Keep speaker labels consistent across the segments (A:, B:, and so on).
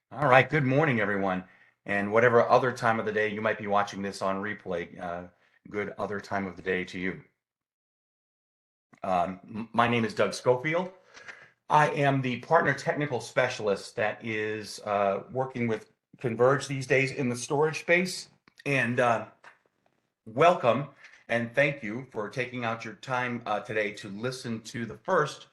A: All right, good morning, everyone. And whatever other time of the day you might be watching this on replay, good other time of the day to you. My name is Doug Schofield. I am the partner technical specialist that is working with Converge these days in the storage space. And welcome and thank you for taking out your time today to listen to the first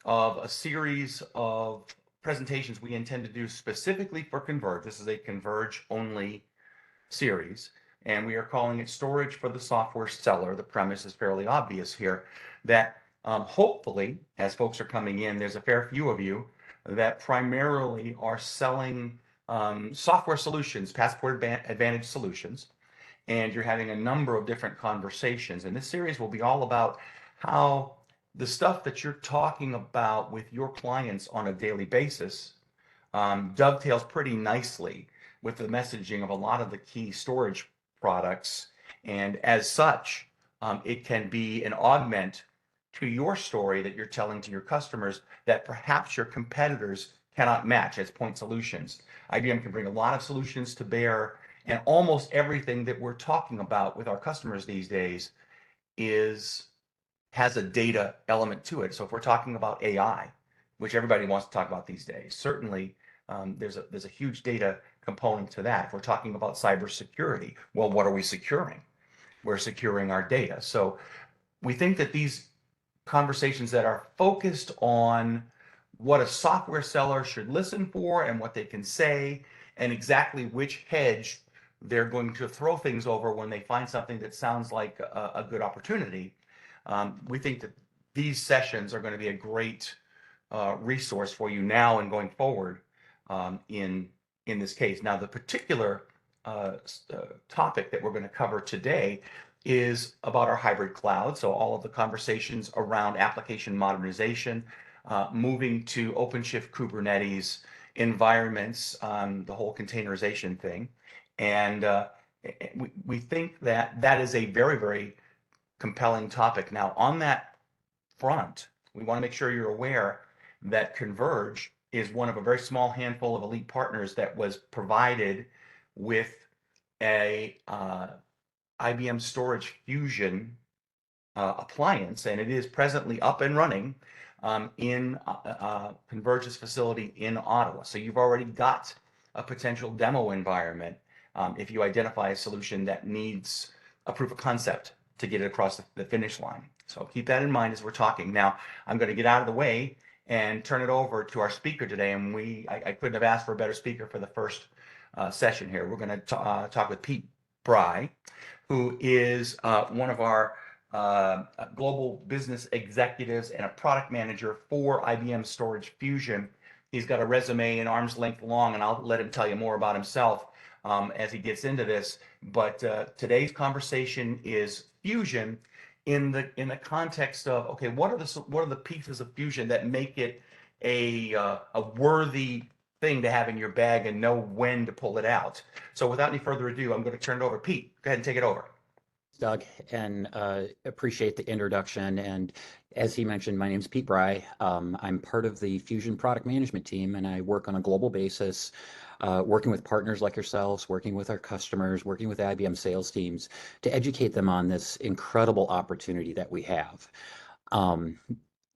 A: of a series of presentations we intend to do specifically for Converge. This is a Converge only series, and we are calling it Storage for the Software Seller. The premise is fairly obvious here that hopefully, as folks are coming in, there's a fair few of you that primarily are selling software solutions, Passport Advantage solutions, and you're having a number of different conversations. And this series will be all about how the stuff that you're talking about with your clients on a daily basis dovetails pretty nicely with the messaging of a lot of the key storage products. And as such, it can be an augment to your story that you're telling to your customers that perhaps your competitors cannot match as point solutions. IBM can bring a lot of solutions to bear, and almost everything that we're talking about with our customers these days is has a data element to it. So if we're talking about AI, which everybody wants to talk about these days, certainly there's a huge data component to that. If we're talking about cybersecurity, well, what are we securing? We're securing our data. So we think that these conversations that are focused on what a software seller should listen for and what they can say and exactly which hedge they're going to throw things over when they find something that sounds like a good opportunity. We think that these sessions are going to be a great resource for you now and going forward in this case. Now, the particular topic that we're going to cover today is about our hybrid cloud. So all of the conversations around application modernization, moving to OpenShift Kubernetes environments, the whole containerization thing. And we think that that is a very, very compelling topic. Now, on that front, we want to make sure you're aware that Converge is one of a very small handful of elite partners that was provided with a IBM Storage Fusion appliance, and it is presently up and running in Converge's facility in Ottawa. So you've already got a potential demo environment if you identify a solution that needs a proof of concept to get it across the finish line. So keep that in mind as we're talking. Now, I'm going to get out of the way and turn it over to our speaker today. And I couldn't have asked for a better speaker for the first session here. We're going to talk with Pete Bry, who is one of our global business executives and a product manager for IBM Storage Fusion. He's got a resume an arm's length long, and I'll let him tell you more about himself as he gets into this. But today's conversation is Fusion in the context of, okay, what are the pieces of Fusion that make it a worthy thing to have in your bag and know when to pull it out. So without any further ado, I'm going to turn it over. Pete, go ahead and take it over.
B: Doug, and appreciate the introduction. And as he mentioned, my name is Pete Bry. I'm part of the Fusion product management team, and I work on a global basis, working with partners like yourselves, working with our customers, working with IBM sales teams to educate them on this incredible opportunity that we have. Um,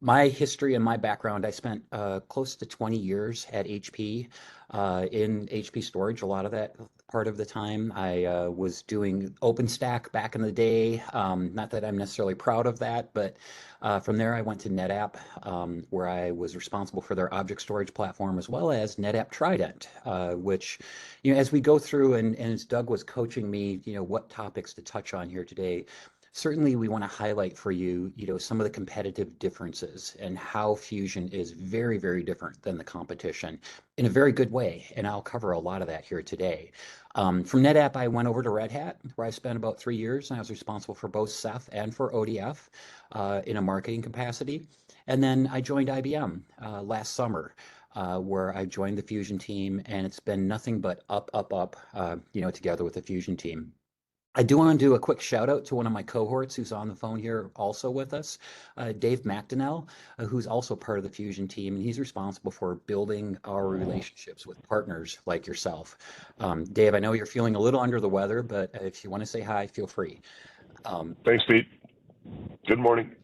B: my history and my background, I spent close to 20 years at HP in HP storage. A lot of that part of the time I was doing OpenStack back in the day. Not that I'm necessarily proud of that, but from there I went to NetApp, where I was responsible for their object storage platform as well as NetApp Trident, which, as we go through and as Doug was coaching me, what topics to touch on here today. Certainly, we want to highlight for you, some of the competitive differences and how Fusion is very, very different than the competition in a very good way. And I'll cover a lot of that here today. From NetApp, I went over to Red Hat, where I spent about 3 years, and I was responsible for both Ceph and for ODF in a marketing capacity. And then I joined IBM last summer, where I joined the Fusion team, and it's been nothing but up, up, up, together with the Fusion team. I do want to do a quick shout out to one of my cohorts who's on the phone here also with us, Dave McDonnell, who's also part of the Fusion team, and he's responsible for building our relationships with partners like yourself. Dave, I know you're feeling a little under the weather, but if you want to say hi, feel free. Um,
C: Thanks, Pete. Good morning.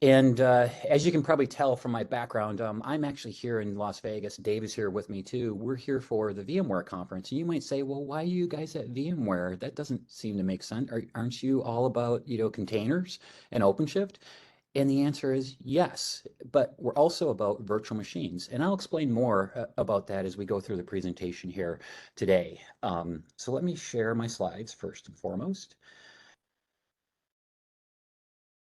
B: And as you can probably tell from my background, I'm actually here in Las Vegas. Dave is here with me too. We're here for the VMware conference. And you might say, well, why are you guys at VMware? That doesn't seem to make sense. Aren't you all about, containers and OpenShift? And the answer is yes, but we're also about virtual machines. And I'll explain more about that as we go through the presentation here today. So let me share my slides first and foremost.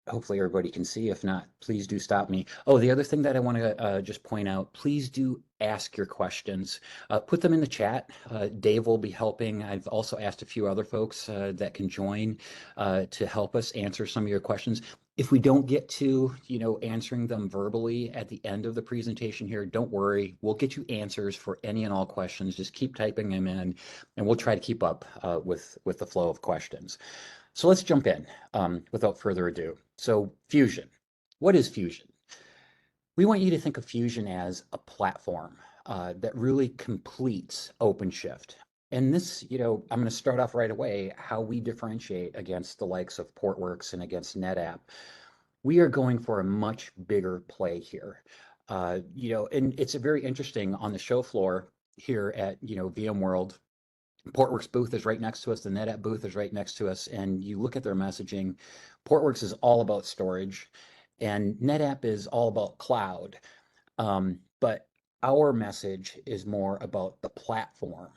B: Hopefully everybody can see. If not, please do stop me. Oh, the other thing that I want to just point out, please do ask your questions. Put them in the chat. Dave will be helping. I've also asked a few other folks that can join to help us answer some of your questions. If we don't get to, answering them verbally at the end of the presentation here, don't worry. We'll get you answers for any and all questions. Just keep typing them in, and we'll try to keep up with the flow of questions. So let's jump in without further ado. So Fusion, what is Fusion? We want you to think of Fusion as a platform that really completes OpenShift. And this, I'm going to start off right away how we differentiate against the likes of Portworx and against NetApp. We are going for a much bigger play here. And it's very interesting on the show floor here at, VMworld. Portworx booth is right next to us. The NetApp booth is right next to us. And you look at their messaging, Portworx is all about storage and NetApp is all about cloud. But our message is more about the platform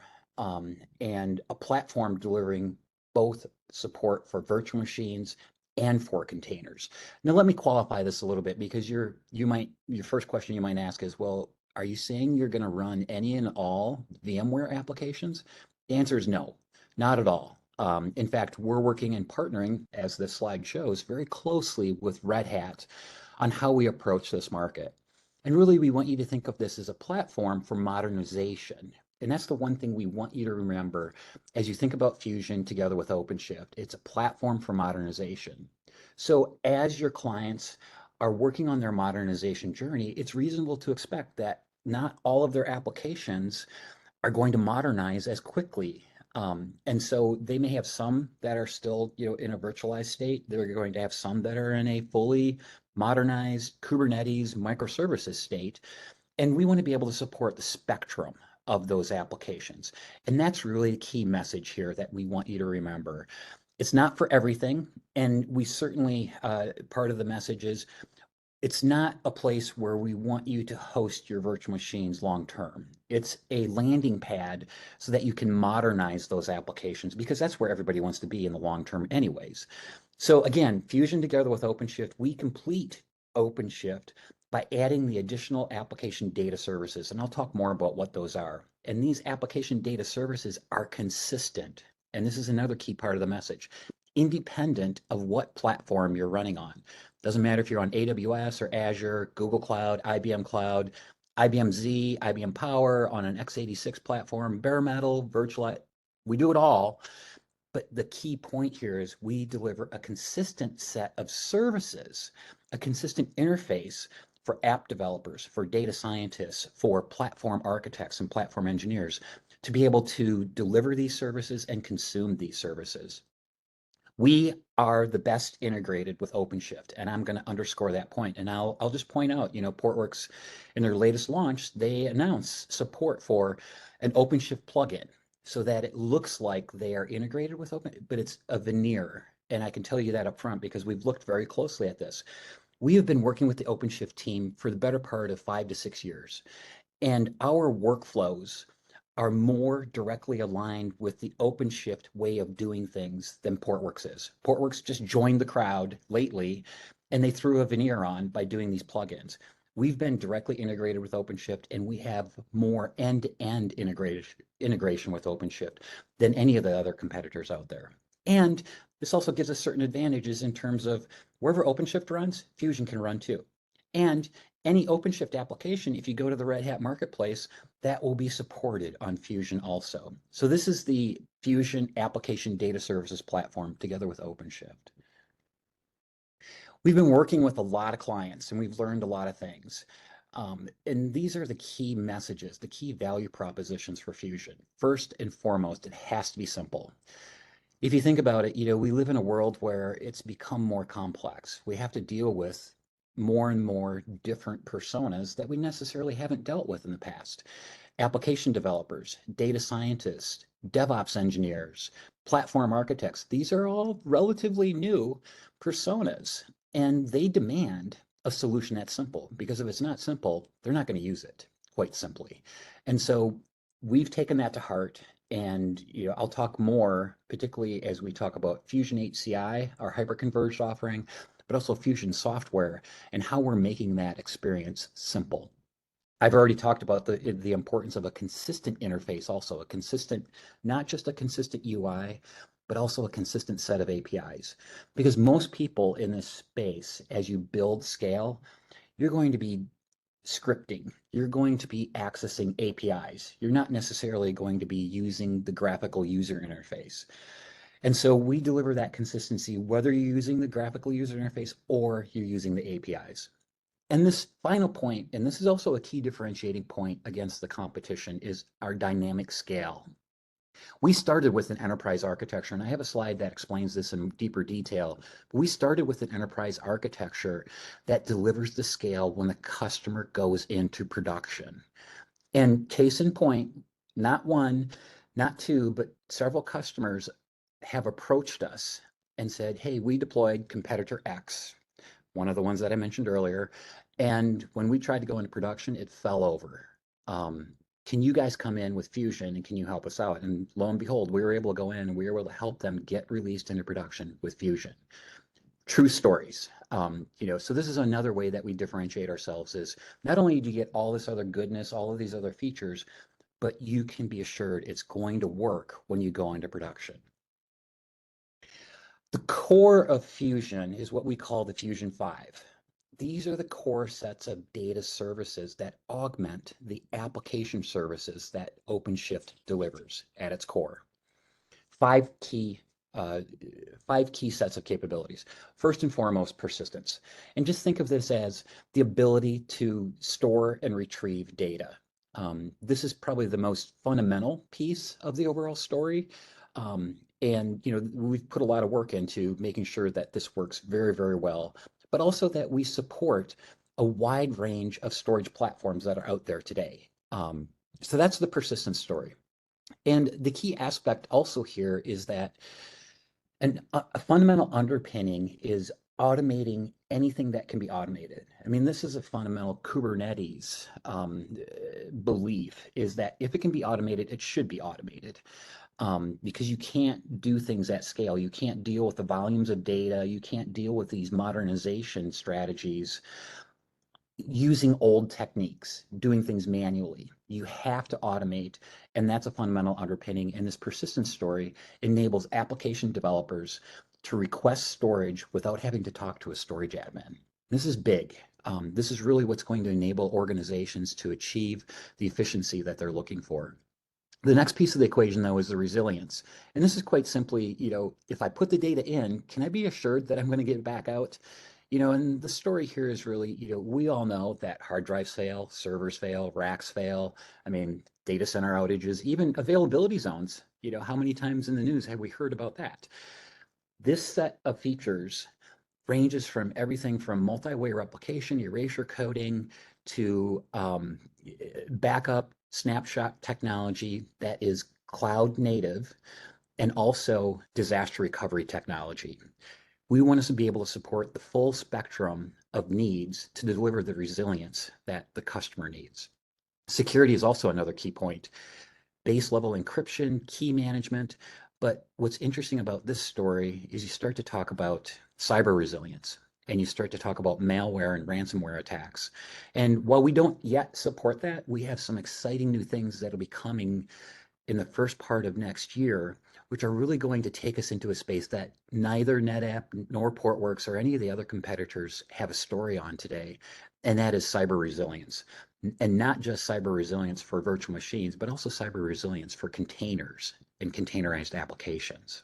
B: and a platform delivering both support for virtual machines and for containers. Now, let me qualify this a little bit because your first question you might ask is, well, are you saying you're going to run any and all VMware applications? The answer is no, not at all. In fact, we're working and partnering, as this slide shows, very closely with Red Hat on how we approach this market. And really, we want you to think of this as a platform for modernization. And that's the one thing we want you to remember as you think about Fusion together with OpenShift. It's a platform for modernization. So as your clients are working on their modernization journey, it's reasonable to expect that not all of their applications are going to modernize as quickly. And so they may have some that are still, in a virtualized state. They're going to have some that are in a fully modernized Kubernetes microservices state. And we want to be able to support the spectrum of those applications. And that's really the key message here that we want you to remember. It's not for everything. And we certainly, part of the message is, it's not a place where we want you to host your virtual machines long term. It's a landing pad so that you can modernize those applications because that's where everybody wants to be in the long term anyways. So again, Fusion together with OpenShift, we complete OpenShift by adding the additional application data services. And I'll talk more about what those are. And these application data services are consistent. And this is another key part of the message, independent of what platform you're running on. Doesn't matter if you're on AWS or Azure, Google Cloud, IBM Z, IBM Power, on an x86 platform, bare metal, virtual, we do it all. But the key point here is we deliver a consistent set of services, a consistent interface for app developers, for data scientists, for platform architects and platform engineers to be able to deliver these services and consume these services. We are the best integrated with OpenShift, and I'm going to underscore that point. And I'll just point out, Portworx in their latest launch, they announced support for an OpenShift plugin so that it looks like they are integrated with Open, but it's a veneer. And I can tell you that up front because we've looked very closely at this. We have been working with the OpenShift team for the better part of 5 to 6 years, and our workflows are more directly aligned with the OpenShift way of doing things than Portworx is. Portworx just joined the crowd lately, and they threw a veneer on by doing these plugins. We've been directly integrated with OpenShift, and we have more end-to-end integration with OpenShift than any of the other competitors out there. And this also gives us certain advantages in terms of wherever OpenShift runs, Fusion can run too. And any OpenShift application, if you go to the Red Hat Marketplace, that will be supported on Fusion also. So this is the Fusion Application Data Services platform together with OpenShift. We've been working with a lot of clients and we've learned a lot of things. And these are the key messages, the key value propositions for Fusion. First and foremost, it has to be simple. If you think about it, we live in a world where it's become more complex. We have to deal with more and more different personas that we necessarily haven't dealt with in the past. Application developers, data scientists, DevOps engineers, platform architects, these are all relatively new personas, and they demand a solution that's simple, because if it's not simple, they're not going to use it, quite simply. And so we've taken that to heart, and I'll talk more, particularly as we talk about Fusion HCI, our hyperconverged offering, but also Fusion software and how we're making that experience simple. I've already talked about the importance of a consistent interface, also a consistent, not just a consistent UI, but also a consistent set of APIs. Because most people in this space, as you build scale, you're going to be scripting, you're going to be accessing APIs. You're not necessarily going to be using the graphical user interface. And so we deliver that consistency, whether you're using the graphical user interface or you're using the APIs. And this final point, and this is also a key differentiating point against the competition, is our dynamic scale. We started with an enterprise architecture, and I have a slide that explains this in deeper detail. But we started with an enterprise architecture that delivers the scale when the customer goes into production. And case in point, not one, not two, but several customers have approached us and said, hey, we deployed competitor X, one of the ones that I mentioned earlier. And when we tried to go into production, it fell over. Can you guys come in with Fusion and can you help us out? And lo and behold, we were able to go in and we were able to help them get released into production with Fusion. True stories. So this is another way that we differentiate ourselves, is not only do you get all this other goodness, all of these other features, but you can be assured it's going to work when you go into production. The core of Fusion is what we call the Fusion 5. These are the core sets of data services that augment the application services that OpenShift delivers at its core. Five key sets of capabilities. First and foremost, persistence. And just think of this as the ability to store and retrieve data. This is probably the most fundamental piece of the overall story. And we've put a lot of work into making sure that this works very, very well, but also that we support a wide range of storage platforms that are out there today. So that's the persistence story. And the key aspect also here is that a fundamental underpinning is automating anything that can be automated. I mean, this is a fundamental Kubernetes belief, is that if it can be automated, it should be automated. Because you can't do things at scale. You can't deal with the volumes of data. You can't deal with these modernization strategies using old techniques, doing things manually. You have to automate, and that's a fundamental underpinning. And this persistence story enables application developers to request storage without having to talk to a storage admin. This is big. This is really what's going to enable organizations to achieve the efficiency that they're looking for. The next piece of the equation, though, is the resilience. And this is quite simply, if I put the data in, can I be assured that I'm going to get it back out? And the story here is really, we all know that hard drives fail, servers fail, racks fail. I mean, data center outages, even availability zones. How many times in the news have we heard about that? This set of features ranges from everything from multi-way replication, erasure coding, to backup snapshot technology that is cloud native, and also disaster recovery technology. We want us to be able to support the full spectrum of needs to deliver the resilience that the customer needs. Security is also another key point. Base level encryption, key management. But what's interesting about this story is you start to talk about cyber resilience, and you start to talk about malware and ransomware attacks. And while we don't yet support that, we have some exciting new things that'll be coming in the first part of next year, which are really going to take us into a space that neither NetApp nor Portworx or any of the other competitors have a story on today, and that is cyber resilience. And not just cyber resilience for virtual machines, but also cyber resilience for containers and containerized applications.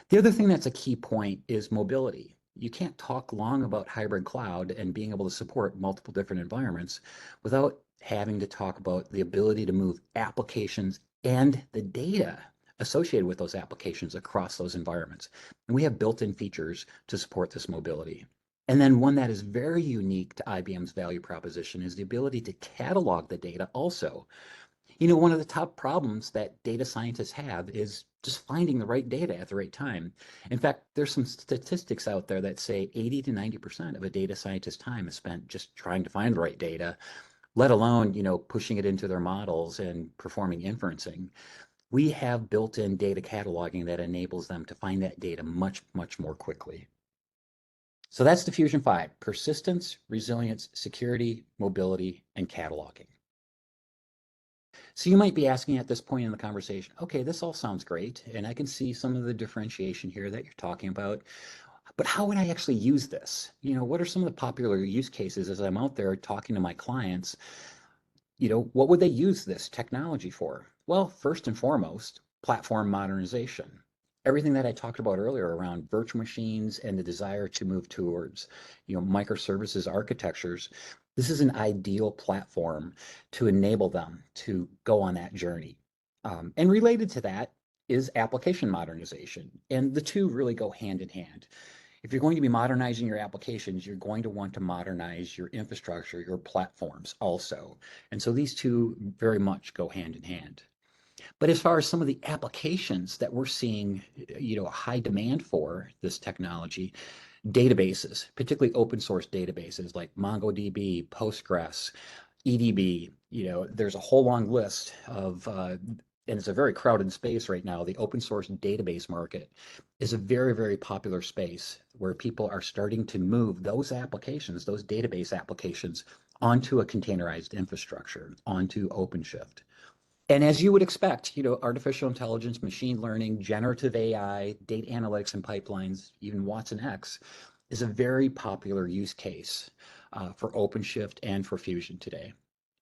B: The other thing that's a key point is mobility. You can't talk long about hybrid cloud and being able to support multiple different environments without having to talk about the ability to move applications and the data associated with those applications across those environments. And we have built-in features to support this mobility. And then one that is very unique to IBM's value proposition is the ability to catalog the data also. You know, one of the top problems that data scientists have is just finding the right data at the right time. In fact, there's some statistics out there that say 80 to 90% of a data scientist's time is spent just trying to find the right data, let alone, you know, pushing it into their models and performing inferencing. We have built-in data cataloging that enables them to find that data much, much more quickly. So that's the Fusion 5: persistence, resilience, security, mobility, and cataloging. So you might be asking at this point in the conversation, okay, this all sounds great, and I can see some of the differentiation here that you're talking about, but how would I actually use this? You know, what are some of the popular use cases as I'm out there talking to my clients? You know, what would they use this technology for? Well, first and foremost, platform modernization. Everything that I talked about earlier around virtual machines and the desire to move towards, you know, microservices architectures, this is an ideal platform to enable them to go on that journey. And related to that is application modernization. And the two really go hand in hand. If you're going to be modernizing your applications, you're going to want to modernize your infrastructure, your platforms also. And so these two very much go hand in hand. But as far as some of the applications that we're seeing, you know, a high demand for this technology, databases, particularly open source databases like MongoDB, Postgres, EDB, you know, there's a whole long list of, and it's a very crowded space right now. The open source database market is a very, very popular space where people are starting to move those applications, those database applications, onto a containerized infrastructure, onto OpenShift. And as you would expect, you know, artificial intelligence, machine learning, generative AI, data analytics and pipelines, even Watson X, is a very popular use case for OpenShift and for Fusion today.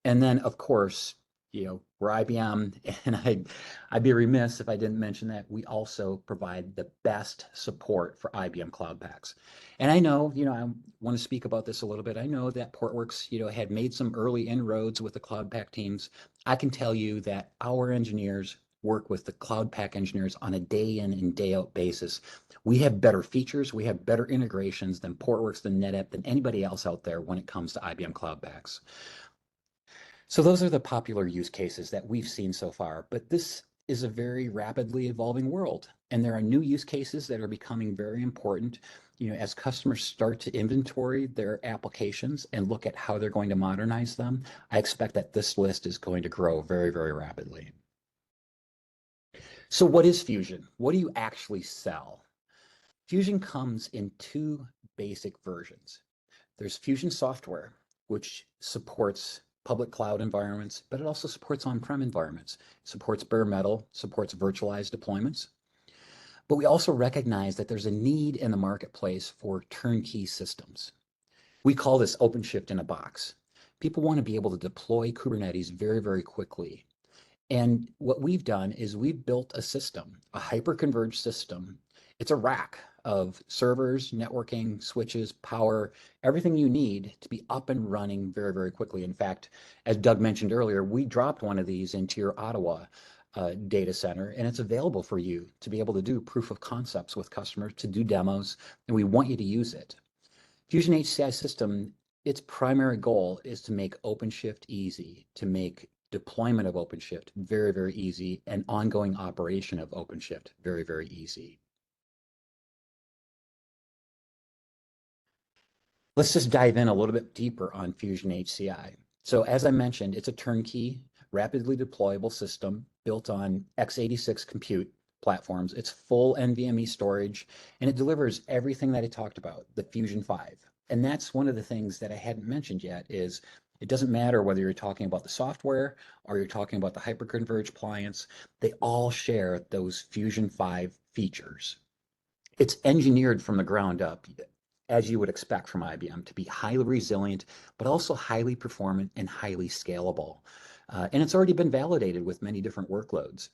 B: And then, of course, you know, we're IBM, and I'd be remiss if I didn't mention that we also provide the best support for IBM Cloud Paks. And I know, you know, I want to speak about this a little bit. I know that Portworx, you know, had made some early inroads with the Cloud Pak teams. I can tell you that our engineers work with the Cloud Pak engineers on a day in and day out basis. We have better features, we have better integrations than Portworx, than NetApp, than anybody else out there when it comes to IBM Cloud Paks. So those are the popular use cases that we've seen so far, but this is a very rapidly evolving world. And there are new use cases that are becoming very important, you know, as customers start to inventory their applications and look at how they're going to modernize them. I expect that this list is going to grow very, very rapidly. So what is Fusion? What do you actually sell? Fusion comes in two basic versions. There's Fusion software, which supports public cloud environments, but it also supports on-prem environments, supports bare metal, supports virtualized deployments. But we also recognize that there's a need in the marketplace for turnkey systems. We call this OpenShift in a box. People want to be able to deploy Kubernetes very, very quickly. And what we've done is we've built a system, a hyper-converged system. It's a rack of servers, networking, switches, power, everything you need to be up and running very, very quickly. In fact, as Doug mentioned earlier, we dropped one of these into your Ottawa data center, and it's available for you to be able to do proof of concepts with customers, to do demos, and we want you to use it. Fusion HCI system, its primary goal is to make OpenShift easy, to make deployment of OpenShift very, very easy, and ongoing operation of OpenShift very, very easy. Let's just dive in a little bit deeper on Fusion HCI. So as I mentioned, it's a turnkey, rapidly deployable system built on x86 compute platforms. It's full NVMe storage, and it delivers everything that I talked about, the Fusion 5. And that's one of the things that I hadn't mentioned yet is It doesn't matter whether you're talking about the software or you're talking about the hyperconverged appliance, they all share those Fusion 5 features. It's engineered from the ground up, as you would expect from IBM, to be highly resilient, but also highly performant and highly scalable. And it's already been validated with many different workloads.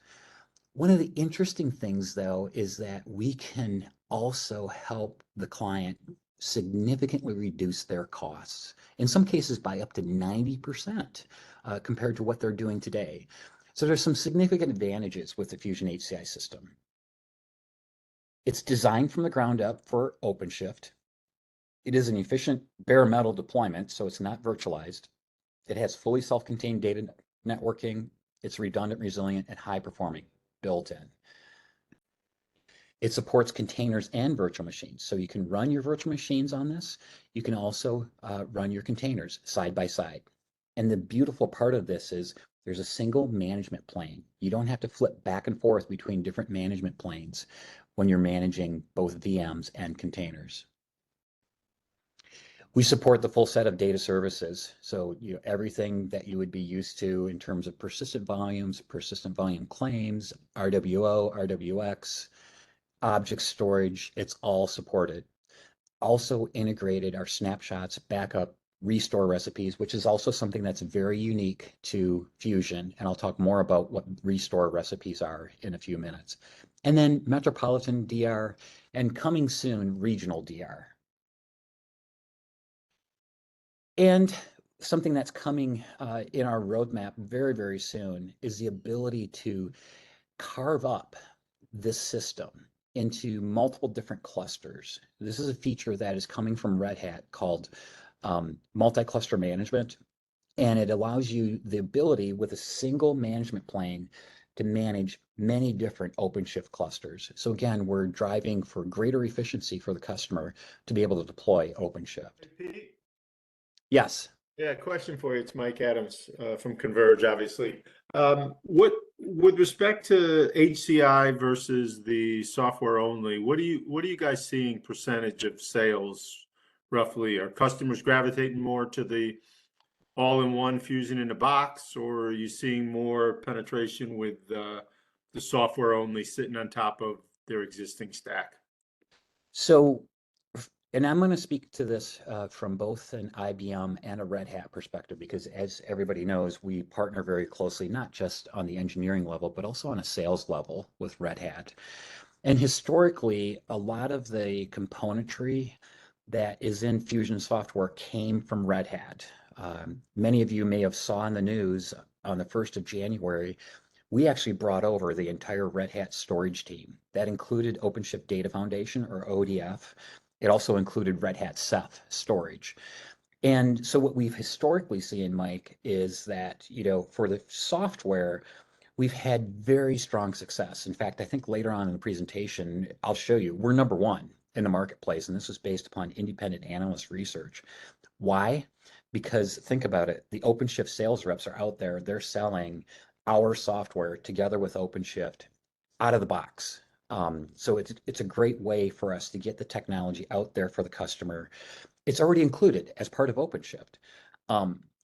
B: One of the interesting things, though, is that we can also help the client significantly reduce their costs, in some cases by up to 90% compared to what they're doing today. So there's some significant advantages with the Fusion HCI system. It's designed from the ground up for OpenShift. It is an efficient bare metal deployment, so it's not virtualized. It has fully self-contained data networking. It's redundant, resilient, and high-performing built in. It supports containers and virtual machines. So you can run your virtual machines on this. You can also run your containers side by side. And the beautiful part of this is there's a single management plane. You don't have to flip back and forth between different management planes when you're managing both VMs and containers. We support the full set of data services. So everything that you would be used to in terms of persistent volumes, persistent volume claims, RWO, RWX, object storage, it's all supported. Also integrated our snapshots, backup, restore recipes, which is also something that's very unique to Fusion. And I'll talk more about what restore recipes are in a few minutes. And then Metropolitan DR and coming soon, regional DR. And something that's coming in our roadmap very, very soon is the ability to carve up this system into multiple different clusters. This is a feature that is coming from Red Hat called multi-cluster management, and it allows you the ability with a single management plane to manage many different OpenShift clusters. So again, we're driving for greater efficiency for the customer to be able to deploy OpenShift.
D: Hey, Pete?
B: Yes.
D: Yeah, question for you. It's Mike Adams from Converge, obviously. What, with respect to HCI versus the software only, what are you guys seeing percentage of sales roughly? Are customers gravitating more to the all-in-one Fusion in a box, or are you seeing more penetration with the software only sitting on top of their existing stack?
B: So, and I'm going to speak to this from both an IBM and a Red Hat perspective, because as everybody knows, we partner very closely, not just on the engineering level, but also on a sales level with Red Hat. And historically, a lot of the componentry that is in Fusion software came from Red Hat. Many of you may have saw in the news on the 1st of January, we actually brought over the entire Red Hat storage team. That included OpenShift Data Foundation, or ODF. It also included Red Hat Ceph storage. And so what we've historically seen, Mike, is that, for the software, we've had very strong success. In fact, I think later on in the presentation, I'll show you, we're number one in the marketplace, and this is based upon independent analyst research. Why? Because think about it, the OpenShift sales reps are out there, they're selling our software together with OpenShift out of the box. So it's a great way for us to get the technology out there for the customer. It's already included as part of OpenShift.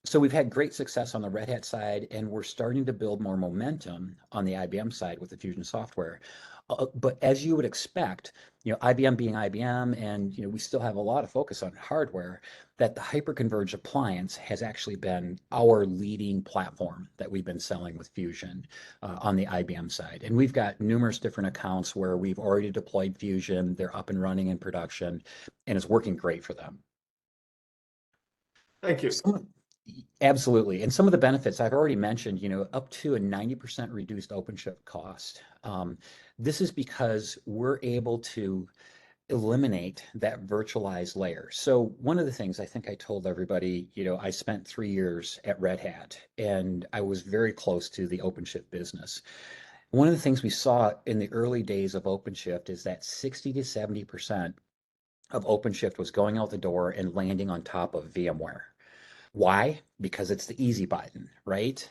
B: So we've had great success on the Red Hat side, and we're starting to build more momentum on the IBM side with the Fusion software. But as you would expect, IBM being IBM, and we still have a lot of focus on hardware, that the hyperconverged appliance has actually been our leading platform that we've been selling with Fusion on the IBM side. And we've got numerous different accounts where we've already deployed Fusion, they're up and running in production, and it's working great for them.
D: Thank you.
B: Absolutely. And some of the benefits I've already mentioned, up to a 90% reduced OpenShift cost. This is because we're able to eliminate that virtualized layer. So one of the things I think I told everybody, I spent 3 years at Red Hat, and I was very close to the OpenShift business. One of the things we saw in the early days of OpenShift is that 60 to 70% of OpenShift was going out the door and landing on top of VMware. Why? Because it's the easy button, right?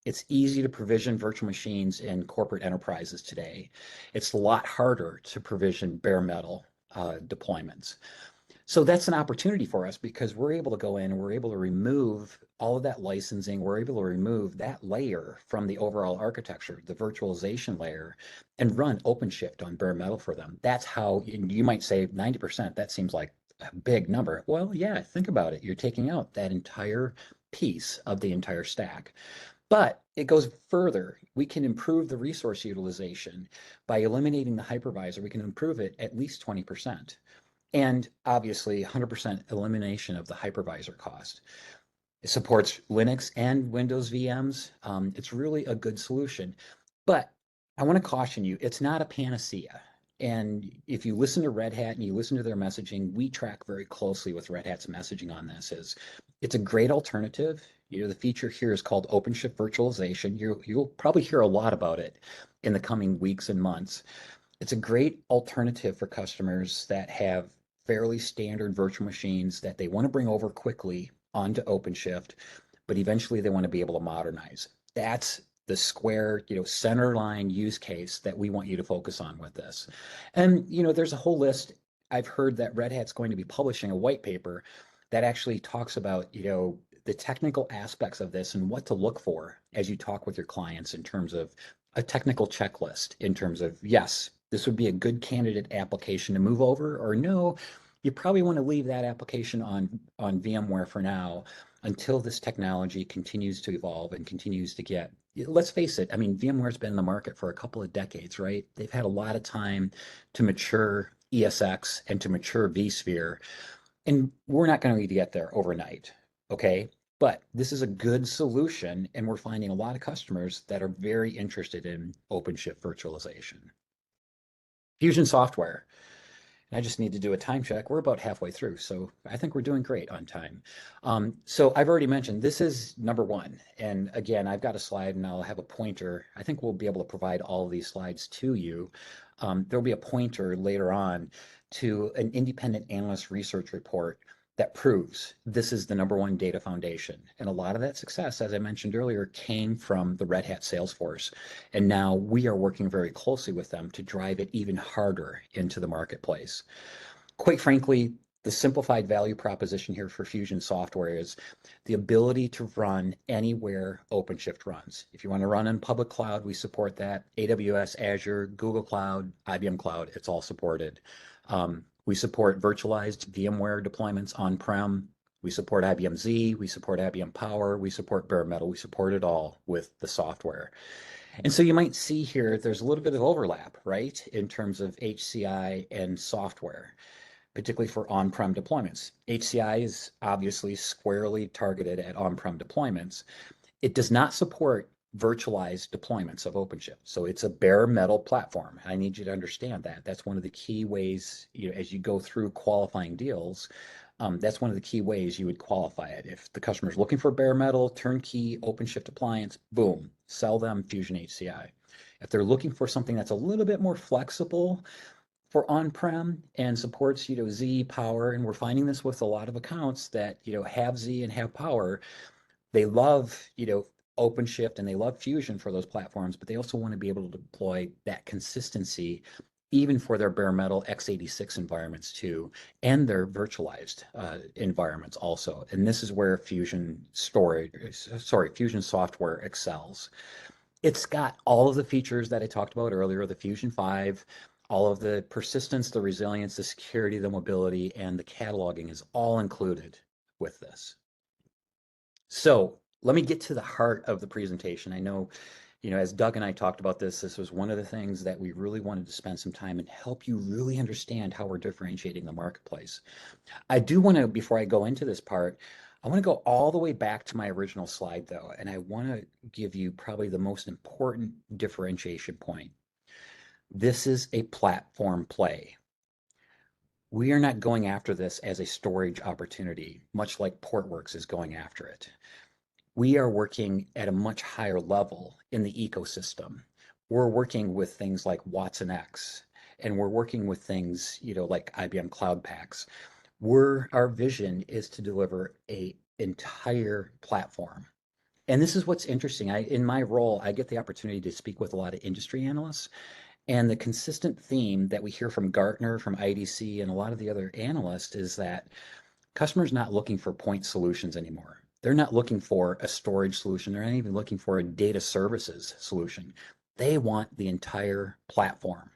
B: It's easy to provision virtual machines in corporate enterprises today. It's a lot harder to provision bare metal deployments. So that's an opportunity for us because we're able to go in and we're able to remove all of that licensing. We're able to remove that layer from the overall architecture, the virtualization layer, and run OpenShift on bare metal for them. That's how you might say 90%. That seems like a big number. Well, yeah, think about it. You're taking out that entire piece of the entire stack. But it goes further. We can improve the resource utilization by eliminating the hypervisor. We can improve it at least 20%. And obviously 100% elimination of the hypervisor cost. It supports Linux and Windows VMs. It's really a good solution. But I want to caution you, it's not a panacea. And if you listen to Red Hat and you listen to their messaging, we track very closely with Red Hat's messaging on this. It's a great alternative. The feature here is called OpenShift virtualization. You'll probably hear a lot about it in the coming weeks and months. It's a great alternative for customers that have fairly standard virtual machines that they want to bring over quickly onto OpenShift, but eventually they want to be able to modernize. That's the square, center line use case that we want you to focus on with this. And, there's a whole list. I've heard that Red Hat's going to be publishing a white paper that actually talks about, the technical aspects of this and what to look for as you talk with your clients in terms of a technical checklist in terms of, yes, this would be a good candidate application to move over, or no, you probably want to leave that application on VMware for now until this technology continues to evolve and continues to get, let's face it, I mean, VMware's been in the market for a couple of decades, right? They've had a lot of time to mature ESX and to mature vSphere, and we're not going to get there overnight, okay? But this is a good solution, and we're finding a lot of customers that are very interested in OpenShift virtualization. Fusion software. I just need to do a time check. We're about halfway through, so I think we're doing great on time. So I've already mentioned this is number one. And again, I've got a slide and I'll have a pointer. I think we'll be able to provide all of these slides to you. There'll be a pointer later on to an independent analyst research report that proves this is the number one data foundation. And a lot of that success, as I mentioned earlier, came from the Red Hat sales force. And now we are working very closely with them to drive it even harder into the marketplace. Quite frankly, the simplified value proposition here for Fusion software is the ability to run anywhere OpenShift runs. If you want to run in public cloud, we support that. AWS, Azure, Google Cloud, IBM Cloud, it's all supported. We support virtualized VMware deployments on-prem. We support IBM Z, we support IBM Power, we support bare metal, we support it all with the software. And so you might see here, there's a little bit of overlap, right, in terms of HCI and software, particularly for on-prem deployments. HCI is obviously squarely targeted at on-prem deployments. It does not support virtualized deployments of OpenShift. So it's a bare metal platform. I need you to understand that. That's one of the key ways, as you go through qualifying deals, that's one of the key ways you would qualify it. If the customer's looking for bare metal, turnkey, OpenShift appliance, boom, sell them Fusion HCI. If they're looking for something that's a little bit more flexible for on-prem and supports, Z, Power, and we're finding this with a lot of accounts that, have Z and have Power, they love, OpenShift and they love Fusion for those platforms, but they also want to be able to deploy that consistency even for their bare metal x86 environments too, and their virtualized environments also. And this is where Fusion software excels. It's got all of the features that I talked about earlier, the Fusion 5, all of the persistence, the resilience, the security, the mobility, and the cataloging is all included with this. So let me get to the heart of the presentation. I know, as Doug and I talked about this was one of the things that we really wanted to spend some time and help you really understand how we're differentiating the marketplace. I do want to, before I go into this part, I want to go all the way back to my original slide though, and I want to give you probably the most important differentiation point. This is a platform play. We are not going after this as a storage opportunity, much like Portworx is going after it. We are working at a much higher level in the ecosystem. We're working with things like watsonx, and we're working with things, like IBM Cloud Paks. Our vision is to deliver an entire platform. And this is what's interesting. In my role, I get the opportunity to speak with a lot of industry analysts. And the consistent theme that we hear from Gartner, from IDC, and a lot of the other analysts is that customers not looking for point solutions anymore. They're not looking for a storage solution. They're not even looking for a data services solution. They want the entire platform.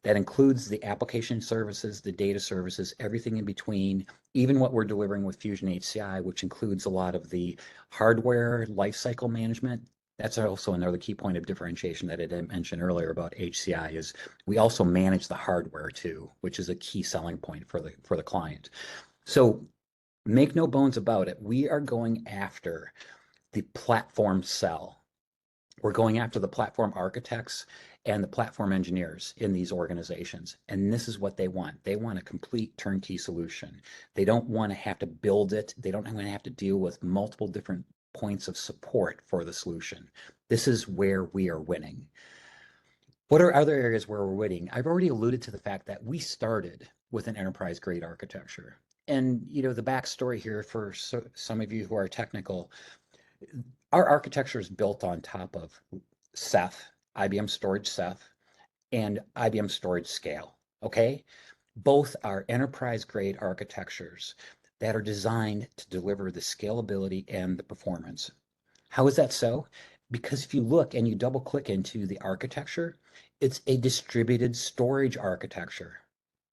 B: That includes the application services, the data services, everything in between, even what we're delivering with Fusion HCI, which includes a lot of the hardware lifecycle management. That's also another key point of differentiation that I didn't mention earlier about HCI is we also manage the hardware too, which is a key selling point for the client. So make no bones about it, we are going after the platform sell. We're going after the platform architects and the platform engineers in these organizations. And this is what they want. They want a complete turnkey solution. They don't want to have to build it. They don't want to have to deal with multiple different points of support for the solution. This is where we are winning. What are other areas where we're winning? I've already alluded to the fact that we started with an enterprise grade architecture. And the backstory here for some of you who are technical, our architecture is built on top of Ceph, IBM Storage Ceph, and IBM Storage Scale, okay? Both are enterprise grade architectures that are designed to deliver the scalability and the performance. How is that so? Because if you look and you double click into the architecture, it's a distributed storage architecture.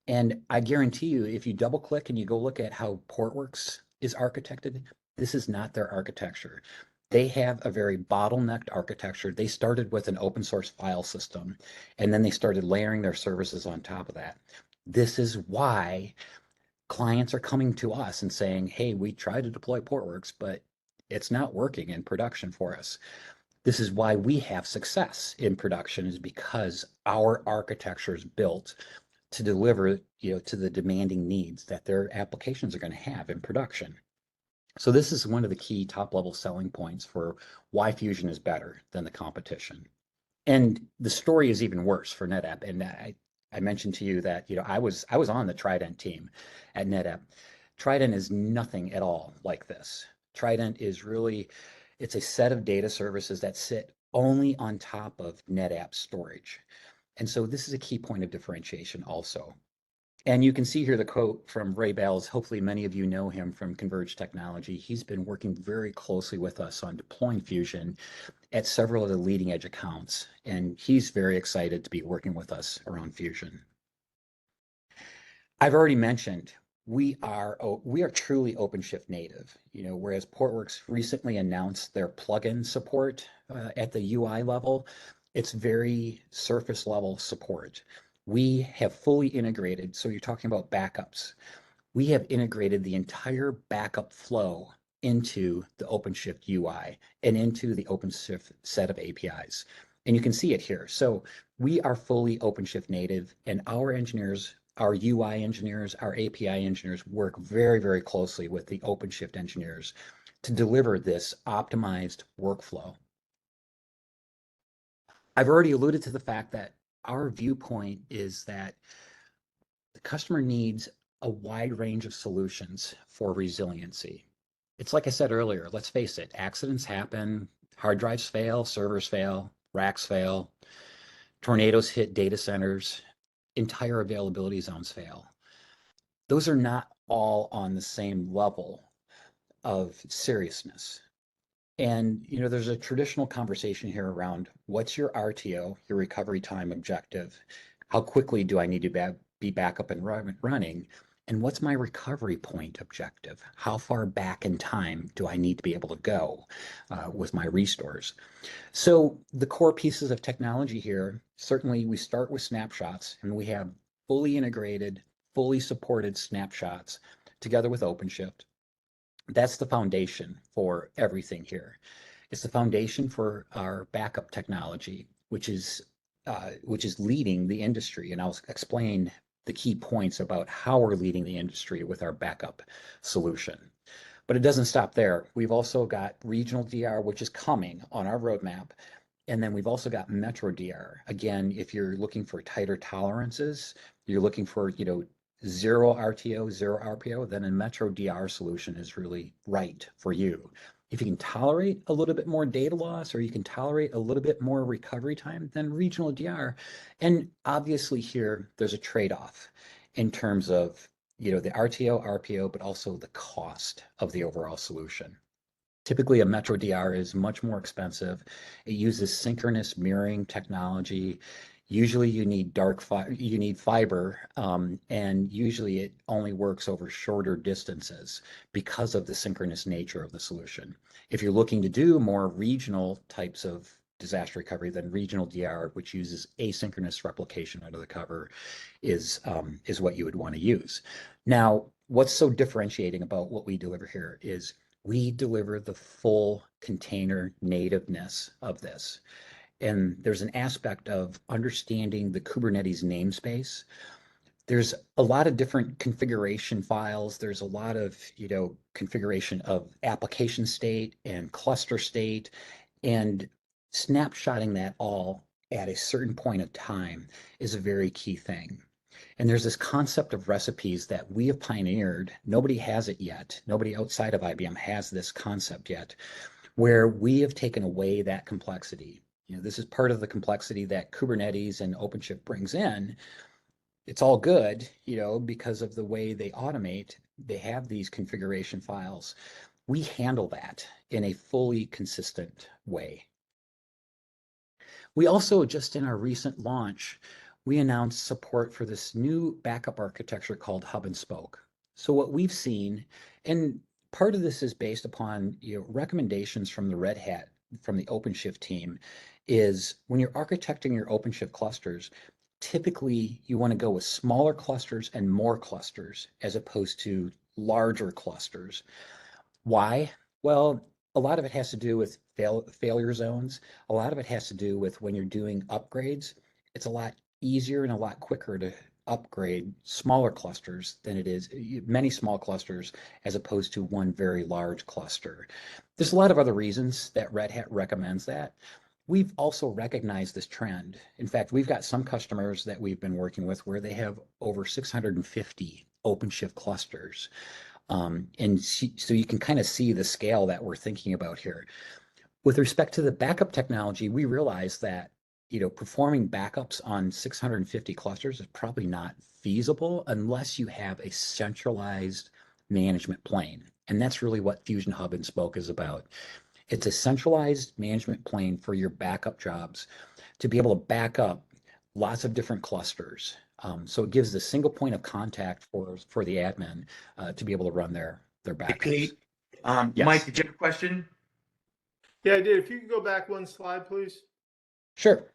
B: And I guarantee you, if you double click and you go look at how Portworx is architected, this is not their architecture. They have a very bottlenecked architecture. They started with an open source file system, and then they started layering their services on top of that. This is why clients are coming to us and saying, hey, we tried to deploy Portworx, but it's not working in production for us. This is why we have success in production, is because our architecture is built to deliver, to the demanding needs that their applications are going to have in production. So this is one of the key top level selling points for why Fusion is better than the competition. And the story is even worse for NetApp. And I mentioned to you that, I was on the Trident team at NetApp. Trident is nothing at all like this. Trident is really, it's a set of data services that sit only on top of NetApp storage. And so this is a key point of differentiation also. And you can see here the quote from Ray Bales. Hopefully many of you know him from Converge Technology. He's been working very closely with us on deploying Fusion at several of the leading edge accounts. And he's very excited to be working with us around Fusion. I've already mentioned we are truly OpenShift native, whereas Portworx recently announced their plugin support at the UI level. It's very surface level support. We have fully integrated, so you're talking about backups. We have integrated the entire backup flow into the OpenShift UI and into the OpenShift set of APIs. And you can see it here. So we are fully OpenShift native, and our engineers, our UI engineers, our API engineers work very, very closely with the OpenShift engineers to deliver this optimized workflow. I've already alluded to the fact that our viewpoint is that the customer needs a wide range of solutions for resiliency. It's like I said earlier, let's face it, accidents happen, hard drives fail, servers fail, racks fail, tornadoes hit data centers, entire availability zones fail. Those are not all on the same level of seriousness. And, there's a traditional conversation here around what's your RTO, your recovery time objective? How quickly do I need to be back up and running? And what's my recovery point objective? How far back in time do I need to be able to go with my restores? So the core pieces of technology here, certainly we start with snapshots, and we have fully integrated, fully supported snapshots together with OpenShift. That's the foundation for everything here. It's the foundation for our backup technology, which is leading the industry. And I'll explain the key points about how we're leading the industry with our backup solution. But it doesn't stop there. We've also got regional DR, which is coming on our roadmap. And then we've also got Metro DR. Again, if you're looking for tighter tolerances, you're looking for, zero RTO, zero RPO, then a Metro DR solution is really right for you. If you can tolerate a little bit more data loss or you can tolerate a little bit more recovery time, then regional DR. And obviously here, there's a trade-off in terms of, the RTO, RPO, but also the cost of the overall solution. Typically, a Metro DR is much more expensive. It uses synchronous mirroring technology. Usually, you need you need fiber, and usually it only works over shorter distances because of the synchronous nature of the solution. If you're looking to do more regional types of disaster recovery, then regional DR, which uses asynchronous replication under the cover, is what you would want to use. Now, what's so differentiating about what we deliver here is we deliver the full container nativeness of this. And there's an aspect of understanding the Kubernetes namespace. There's a lot of different configuration files. There's a lot of, configuration of application state and cluster state, and snapshotting that all at a certain point of time is a very key thing. And there's this concept of recipes that we have pioneered. Nobody has it yet. Nobody outside of IBM has this concept yet, where we have taken away that complexity. This is part of the complexity that Kubernetes and OpenShift brings in. It's all good, because of the way they automate. They have these configuration files. We handle that in a fully consistent way. We also, just in our recent launch, we announced support for this new backup architecture called Hub and Spoke. So what we've seen, and part of this is based upon recommendations from the Red Hat, from the OpenShift team, is when you're architecting your OpenShift clusters, typically you want to go with smaller clusters and more clusters as opposed to larger clusters. Why? Well, a lot of it has to do with failure zones. A lot of it has to do with when you're doing upgrades. It's a lot easier and a lot quicker to upgrade smaller clusters than it is many small clusters as opposed to one very large cluster. There's a lot of other reasons that Red Hat recommends that. We've also recognized this trend. In fact, we've got some customers that we've been working with where they have over 650 OpenShift clusters. So you can kind of see the scale that we're thinking about here. With respect to the backup technology, we realize that performing backups on 650 clusters is probably not feasible unless you have a centralized management plane. And that's really what Fusion Hub and Spoke is about. It's a centralized management plane for your backup jobs to be able to back up lots of different clusters. So it gives the single point of contact for the admin to be able to run their backups.
A: Pete,
B: Yes.
A: Mike, did you have a question?
D: Yeah, I did. If you could go back one slide, please.
B: Sure.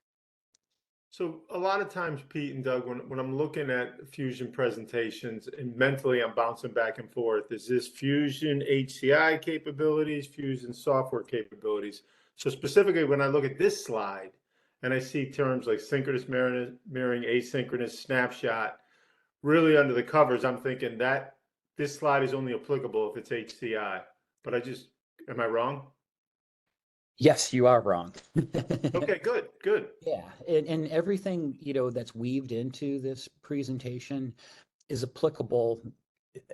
D: So a lot of times, Pete and Doug, when I'm looking at Fusion presentations and mentally I'm bouncing back and forth, is this Fusion HCI capabilities, Fusion software capabilities? So specifically, when I look at this slide and I see terms like synchronous mirroring, asynchronous snapshot, really under the covers, I'm thinking that this slide is only applicable if it's HCI. But am I wrong?
B: Yes, you are wrong.
D: Okay, good.
B: Yeah, and everything, that's weaved into this presentation is applicable.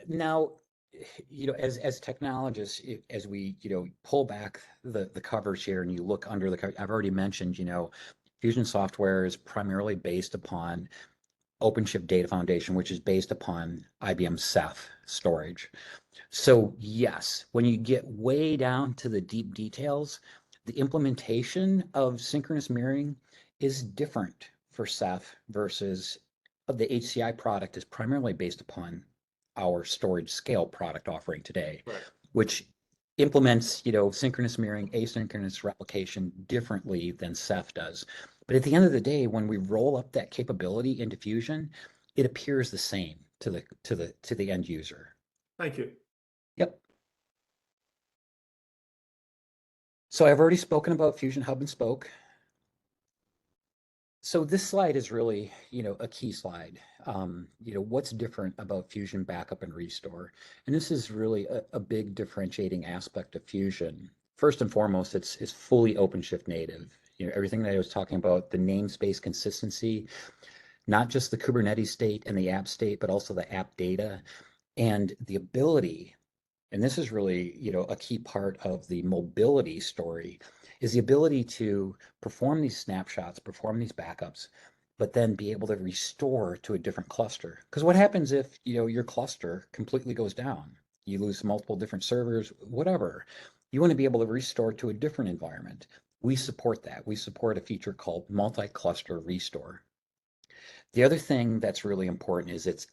B: Now, as technologists, as we, pull back the covers here and you look under the cover, I've already mentioned, Fusion software is primarily based upon OpenShift Data Foundation, which is based upon IBM Ceph storage. So yes, when you get way down to the deep details, the implementation of synchronous mirroring is different for Ceph versus the HCI product is primarily based upon our storage scale product offering today,
D: Right.
B: which implements, synchronous mirroring, asynchronous replication differently than Ceph does. But at the end of the day, when we roll up that capability into Fusion, it appears the same to the end user.
D: Thank you.
B: Yep. So I've already spoken about Fusion Hub and Spoke. So this slide is really, a key slide. What's different about Fusion Backup and Restore? And this is really a big differentiating aspect of Fusion. First and foremost, it's fully OpenShift native. Everything that I was talking about, the namespace consistency, not just the Kubernetes state and the app state, but also the app data, and the ability And this is really, a key part of the mobility story is the ability to perform these snapshots, perform these backups, but then be able to restore to a different cluster. Because what happens if, your cluster completely goes down? You lose multiple different servers, whatever. You want to be able to restore to a different environment. We support that. We support a feature called multi-cluster restore. The other thing that's really important is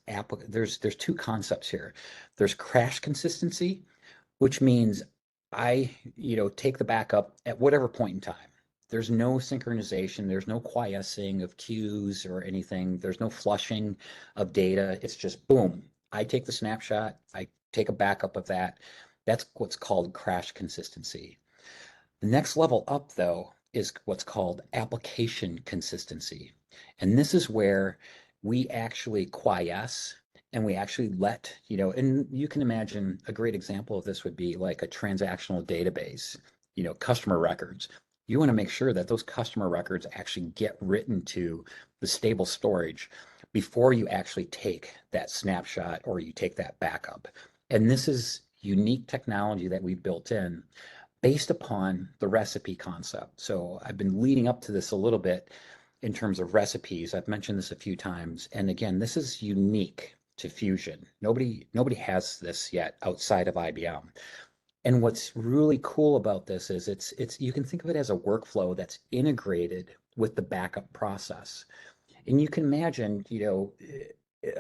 B: there's two concepts here. There's crash consistency, which means I, take the backup at whatever point in time. There's no synchronization, there's no quiescing of queues or anything, there's no flushing of data. It's just boom. I take the snapshot, I take a backup of that. That's what's called crash consistency. The next level up, though, is what's called application consistency. And this is where we actually quiesce and we actually let, and you can imagine a great example of this would be like a transactional database, customer records. You want to make sure that those customer records actually get written to the stable storage before you actually take that snapshot or you take that backup. And this is unique technology that we built in based upon the recipe concept. So I've been leading up to this a little bit in terms of recipes. I've mentioned this a few times. And again, this is unique to Fusion. Nobody has this yet outside of IBM. And what's really cool about this is it's you can think of it as a workflow that's integrated with the backup process. And you can imagine,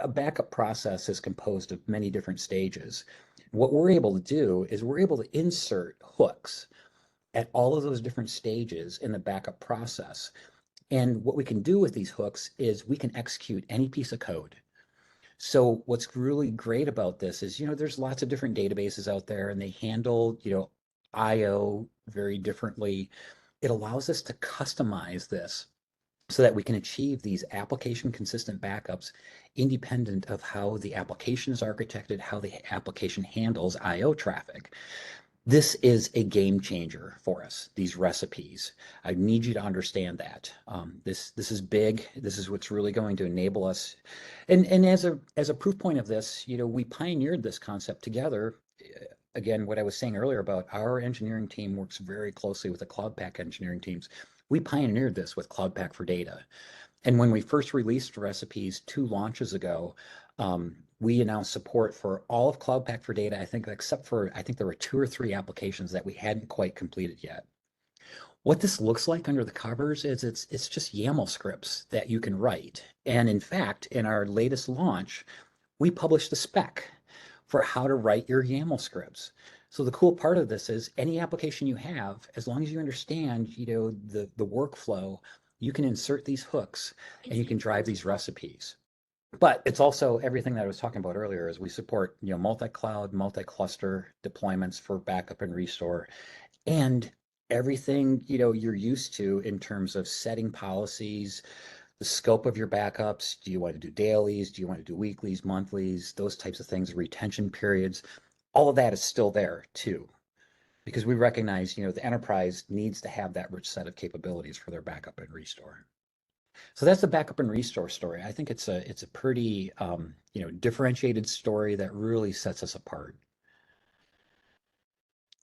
B: a backup process is composed of many different stages. What we're able to do is we're able to insert hooks at all of those different stages in the backup process. And what we can do with these hooks is we can execute any piece of code. So what's really great about this is, there's lots of different databases out there and they handle, IO very differently. It allows us to customize this so that we can achieve these application consistent backups independent of how the application is architected, how the application handles IO traffic. This is a game changer for us, these recipes. I need you to understand that. This is big. This is what's really going to enable us. And as a proof point of this, we pioneered this concept together. Again, what I was saying earlier about our engineering team works very closely with the Cloud Pak engineering teams. We pioneered this with Cloud Pak for Data. And when we first released recipes 2 launches ago, we announced support for all of Cloud Pak for Data, I think, except for, I think there were 2 or 3 applications that we hadn't quite completed yet. What this looks like under the covers is it's just YAML scripts that you can write. And in fact, in our latest launch, we published a spec for how to write your YAML scripts. So the cool part of this is any application you have, as long as you understand, the workflow, you can insert these hooks and you can drive these recipes. But it's also everything that I was talking about earlier is we support, multi-cloud, multi-cluster deployments for backup and restore, and everything, you're used to in terms of setting policies, the scope of your backups. Do you want to do dailies? Do you want to do weeklies, monthlies, those types of things, retention periods? All of that is still there too, because we recognize, the enterprise needs to have that rich set of capabilities for their backup and restore. So that's the backup and restore story. I think it's a pretty differentiated story that really sets us apart.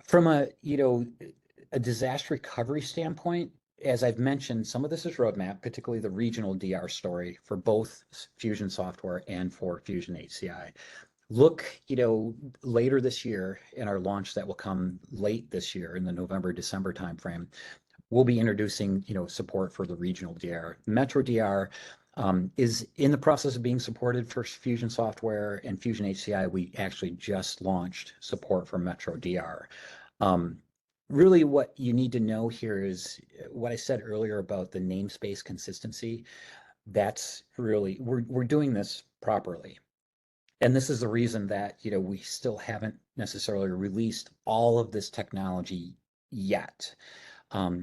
B: From a disaster recovery standpoint, as I've mentioned, some of this is roadmap, particularly the regional DR story for both Fusion software and for Fusion HCI. Look, later this year in our launch that will come late this year in the November, December timeframe, we'll be introducing, support for the regional DR. Metro DR is in the process of being supported for Fusion software, and Fusion HCI, we actually just launched support for Metro DR. Really what you need to know here is what I said earlier about the namespace consistency. That's really, we're doing this properly. And this is the reason that, we still haven't necessarily released all of this technology yet.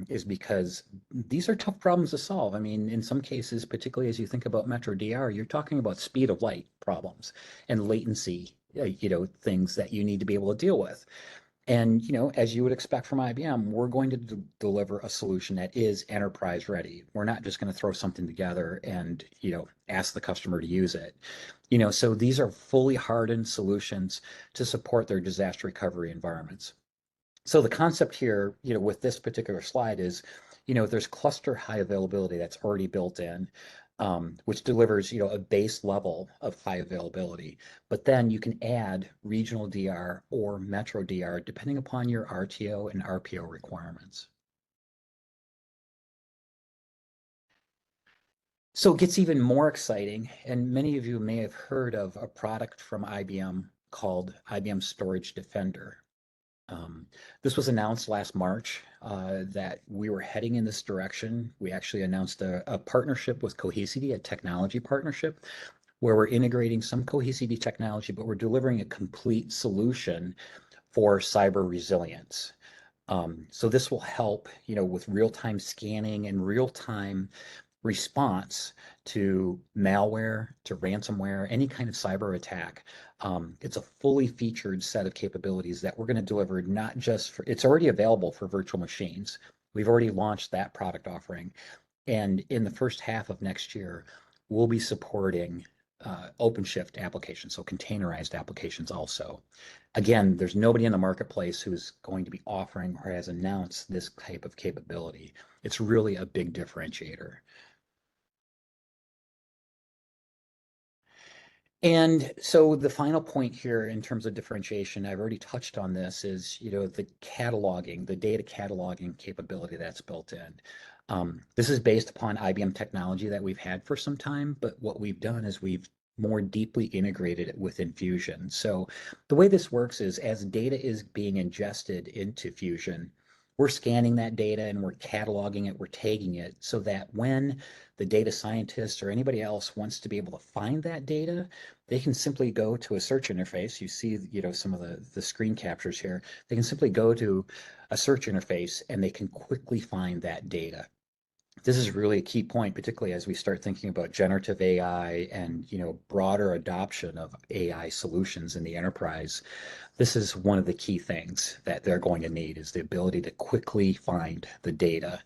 B: Is because these are tough problems to solve. I mean, in some cases, particularly as you think about Metro DR, you're talking about speed of light problems and latency, things that you need to be able to deal with. And, as you would expect from IBM, we're going to deliver a solution that is enterprise ready. We're not just going to throw something together and, ask the customer to use it. So these are fully hardened solutions to support their disaster recovery environments. So the concept here, with this particular slide is, there's cluster high availability that's already built in, which delivers, a base level of high availability. But then you can add regional DR or metro DR depending upon your RTO and RPO requirements. So it gets even more exciting, and many of you may have heard of a product from IBM called IBM Storage Defender. This was announced last March that we were heading in this direction. We actually announced a partnership with Cohesity, a technology partnership, where we're integrating some Cohesity technology, but we're delivering a complete solution for cyber resilience. So this will help, with real-time scanning and real-time response to malware, to ransomware, any kind of cyber attack. It's a fully featured set of capabilities that we're going to deliver not just for, it's already available for virtual machines. We've already launched that product offering. And in the first half of next year, we'll be supporting OpenShift applications, so containerized applications also. Again, there's nobody in the marketplace who's going to be offering or has announced this type of capability. It's really a big differentiator. And so the final point here in terms of differentiation, I've already touched on this, is, the cataloging, the data cataloging capability that's built in. This is based upon IBM technology that we've had for some time, but what we've done is we've more deeply integrated it within Fusion. So the way this works is as data is being ingested into Fusion, we're scanning that data and we're cataloging it, we're tagging it so that when the data scientist or anybody else wants to be able to find that data, they can simply go to a search interface. You see, some of the screen captures here. They can simply go to a search interface and they can quickly find that data. This is really a key point, particularly as we start thinking about generative AI and, broader adoption of AI solutions in the enterprise. This is one of the key things that they're going to need, is the ability to quickly find the data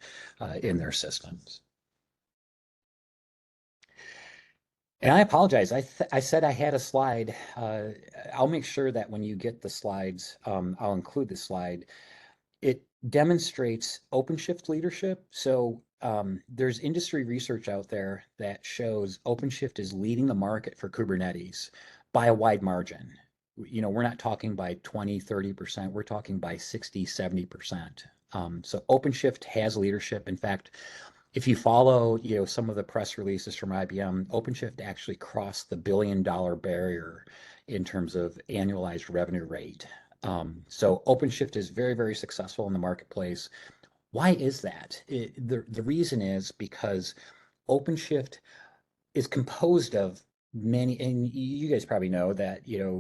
B: in their systems. And I apologize. I said I had a slide. I'll make sure that when you get the slides, I'll include the slide. It demonstrates OpenShift leadership. So there's industry research out there that shows OpenShift is leading the market for Kubernetes by a wide margin. We're not talking by 20, 30%. We're talking by 60, 70%. So OpenShift has leadership. In fact, if you follow, some of the press releases from IBM, OpenShift actually crossed the $1 billion barrier in terms of annualized revenue rate. So OpenShift is very, very successful in the marketplace. Why is that? The reason is because OpenShift is composed of many, and you guys probably know that,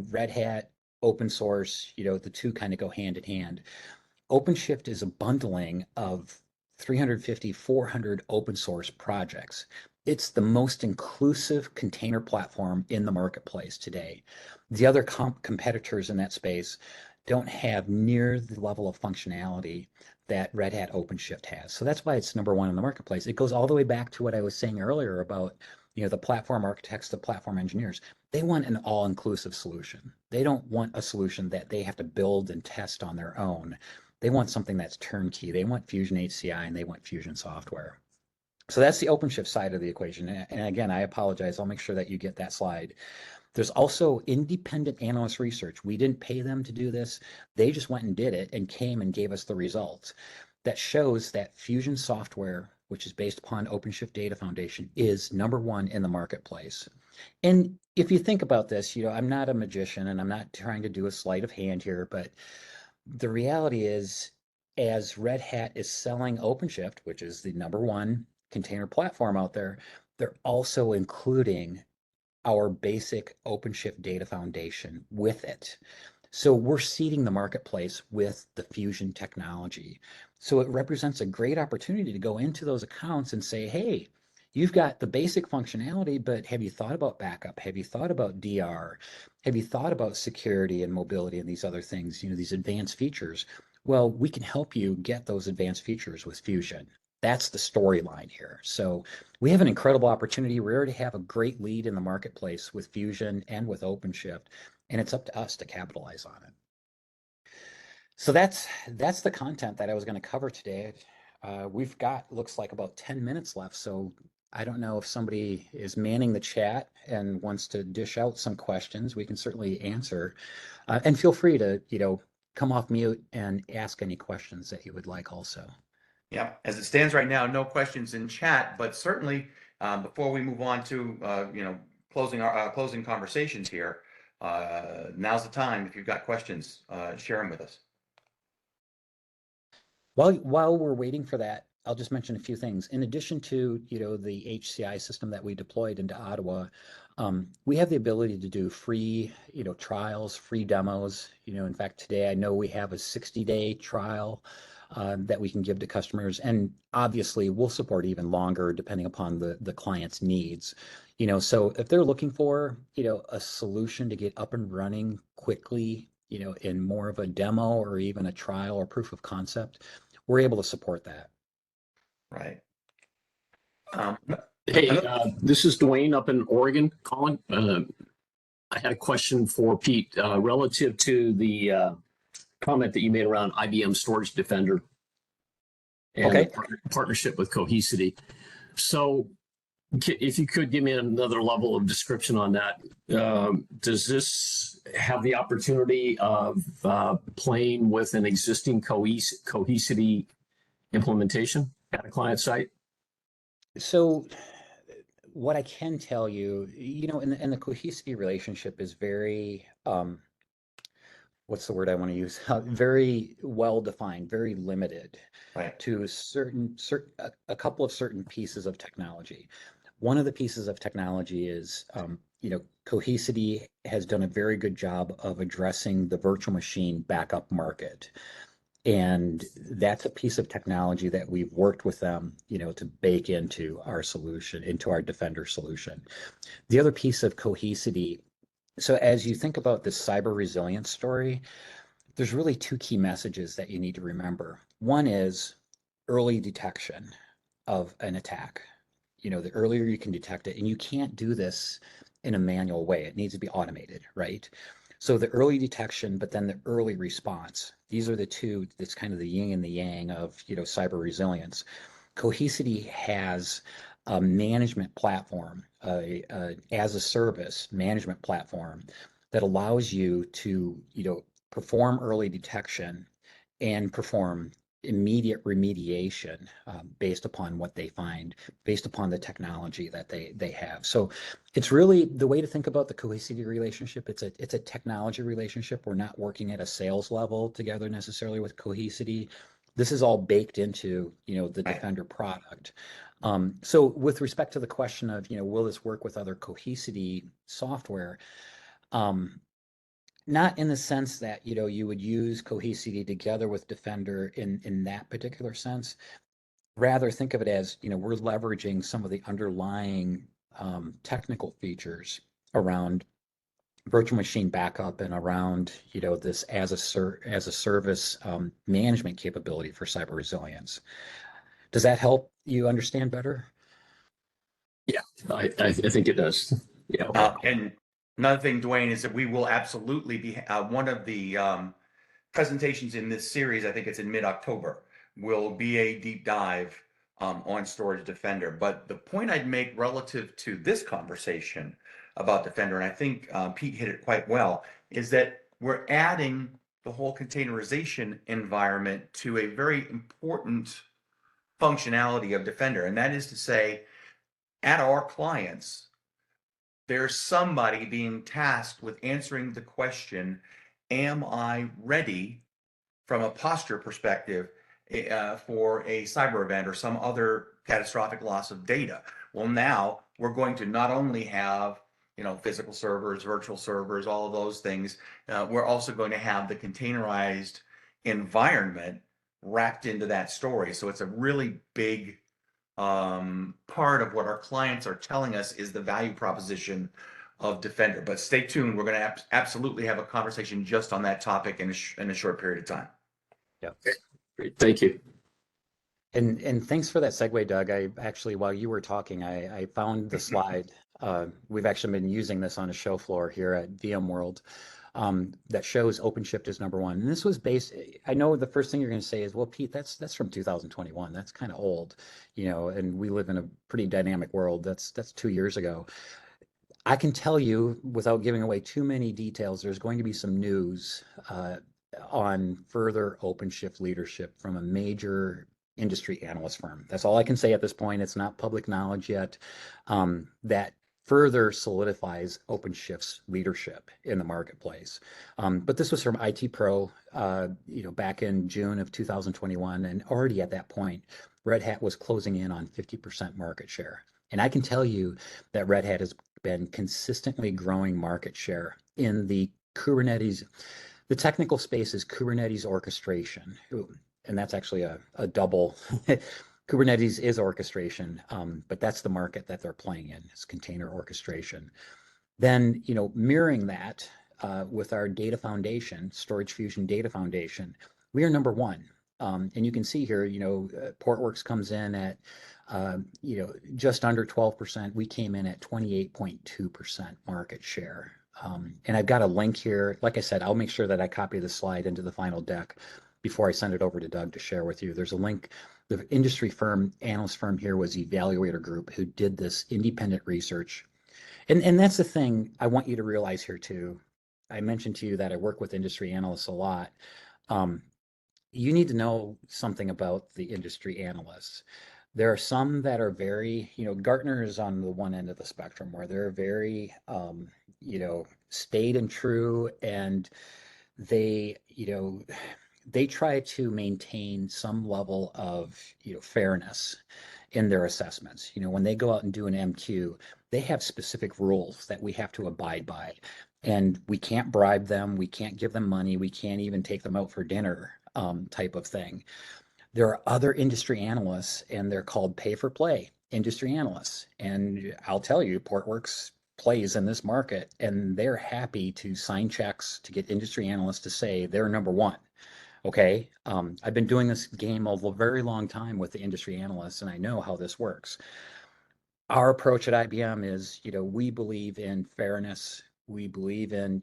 B: Red Hat, open source, the two kind of go hand in hand. OpenShift is a bundling of 350, 400 open source projects. It's the most inclusive container platform in the marketplace today. The other competitors in that space don't have near the level of functionality that Red Hat OpenShift has. So that's why it's number one in the marketplace. It goes all the way back to what I was saying earlier about, the platform architects, the platform engineers. They want an all-inclusive solution. They don't want a solution that they have to build and test on their own. They want something that's turnkey. They want Fusion HCI and they want Fusion software. So that's the OpenShift side of the equation. And again, I apologize. I'll make sure that you get that slide. There's also independent analyst research. We didn't pay them to do this. They just went and did it and came and gave us the results that shows that Fusion software, which is based upon OpenShift Data Foundation, is number one in the marketplace. And if you think about this, I'm not a magician and I'm not trying to do a sleight of hand here, but the reality is, as Red Hat is selling OpenShift, which is the number one container platform out there, they're also including our basic OpenShift data foundation with it. So we're seeding the marketplace with the Fusion technology. So it represents a great opportunity to go into those accounts and say, hey, You've got the basic functionality, but have you thought about backup? Have you thought about DR? Have you thought about security and mobility and these other things, these advanced features? Well, we can help you get those advanced features with Fusion. That's the storyline here. So we have an incredible opportunity. We already have a great lead in the marketplace with Fusion and with OpenShift, and it's up to us to capitalize on it. So that's the content that I was going to cover today. We've got, looks like, about 10 minutes left. So I don't know if somebody is manning the chat and wants to dish out some questions. We can certainly answer. And feel free to, come off mute and ask any questions that you would like also.
A: Yeah, as it stands right now, no questions in chat, but certainly before we move on to closing conversations here, now's the time. If you've got questions, share them with us.
B: While we're waiting for that, I'll just mention a few things. In addition to, the HCI system that we deployed into Ottawa, we have the ability to do free, trials, free demos. In fact, today I know we have a 60-day trial that we can give to customers, and obviously we'll support even longer depending upon the client's needs. So if they're looking for, a solution to get up and running quickly, in more of a demo or even a trial or proof of concept, we're able to support that.
A: Right.
E: Hey, this is Dwayne up in Oregon, Colin. I had a question for Pete relative to the comment that you made around IBM Storage Defender and
B: Okay.
E: the partnership with Cohesity. So if you could give me another level of description on that, does this have the opportunity of playing with an existing Cohesity implementation at a client site?
B: So what I can tell you, and the Cohesity relationship is very, what's the word I want to use? Very well defined, very limited
A: Right.
B: to a couple of certain pieces of technology. One of the pieces of technology is, Cohesity has done a very good job of addressing the virtual machine backup market. And that's a piece of technology that we've worked with them, to bake into our solution, into our Defender solution. The other piece of Cohesity, so as you think about the cyber resilience story, there's really two key messages that you need to remember. One is early detection of an attack. The earlier you can detect it, and you can't do this in a manual way. It needs to be automated, right? So the early detection, but then the early response. These are the two, that's kind of the yin and the yang of, cyber resilience. Cohesity has a management platform, as a service management platform that allows you to, perform early detection and perform immediate remediation based upon what they find, based upon the technology that they have. So it's really the way to think about the Cohesity relationship. It's a technology relationship. We're not working at a sales level together necessarily with Cohesity. This is all baked into, the Defender product. So with respect to the question of, will this work with other Cohesity software? Not in the sense that, you would use Cohesity together with Defender in that particular sense. Rather, think of it as, we're leveraging some of the underlying technical features around virtual machine backup and around, this as a service management capability for cyber resilience. Does that help you understand better?
E: Yeah, I think it does. Yeah.
A: And another thing, Dwayne, is that we will absolutely be one of the presentations in this series. I think it's in mid-October. Will be a deep dive on Storage Defender. But the point I'd make relative to this conversation about Defender, and I think Pete hit it quite well, is that we're adding the whole containerization environment to a very important functionality of Defender, and that is to say, at our clients, there's somebody being tasked with answering the question, am I ready from a posture perspective for a cyber event or some other catastrophic loss of data? Well, now we're going to not only have, physical servers, virtual servers, all of those things. We're also going to have the containerized environment wrapped into that story. So it's a really big part of what our clients are telling us is the value proposition of Defender. But stay tuned. We're going to absolutely have a conversation just on that topic in a short period of time.
B: Yep.
E: Great. Thank you.
B: And thanks for that segue, Doug. I actually, while you were talking, I found the slide. We've actually been using this on a show floor here at VMworld, that shows OpenShift is number one. And this was based, I know the first thing you're going to say is, well, Pete, that's from 2021. That's kind of old, and we live in a pretty dynamic world. That's 2 years ago. I can tell you, without giving away too many details, there's going to be some news on further OpenShift leadership from a major industry analyst firm. That's all I can say at this point. It's not public knowledge yet. That further solidifies OpenShift's leadership in the marketplace. But this was from IT Pro, back in June of 2021, and already at that point, Red Hat was closing in on 50% market share. And I can tell you that Red Hat has been consistently growing market share in the Kubernetes. The technical space is Kubernetes orchestration, and that's actually a double. Kubernetes is orchestration, but that's the market that they're playing in, is container orchestration. Then, mirroring that with our data foundation, Storage Fusion Data Foundation, we are number one. And you can see here, Portworx comes in at, just under 12%. We came in at 28.2% market share. And I've got a link here. Like I said, I'll make sure that I copy the slide into the final deck before I send it over to Doug to share with you. There's a link. The industry firm, analyst firm here was Evaluator Group, who did this independent research. And that's the thing I want you to realize here too. I mentioned to you that I work with industry analysts a lot. You need to know something about the industry analysts. There are some that are very, Gartner is on the one end of the spectrum where they're very, staid and true, and they, they try to maintain some level of, fairness in their assessments. When they go out and do an MQ, they have specific rules that we have to abide by, and we can't bribe them. We can't give them money. We can't even take them out for dinner, type of thing. There are other industry analysts, and they're called pay for play industry analysts. And I'll tell you, Portworx plays in this market, and they're happy to sign checks to get industry analysts to say they're number one. Okay. I've been doing this game a very long time with the industry analysts, and I know how this works. Our approach at IBM is, we believe in fairness. We believe in,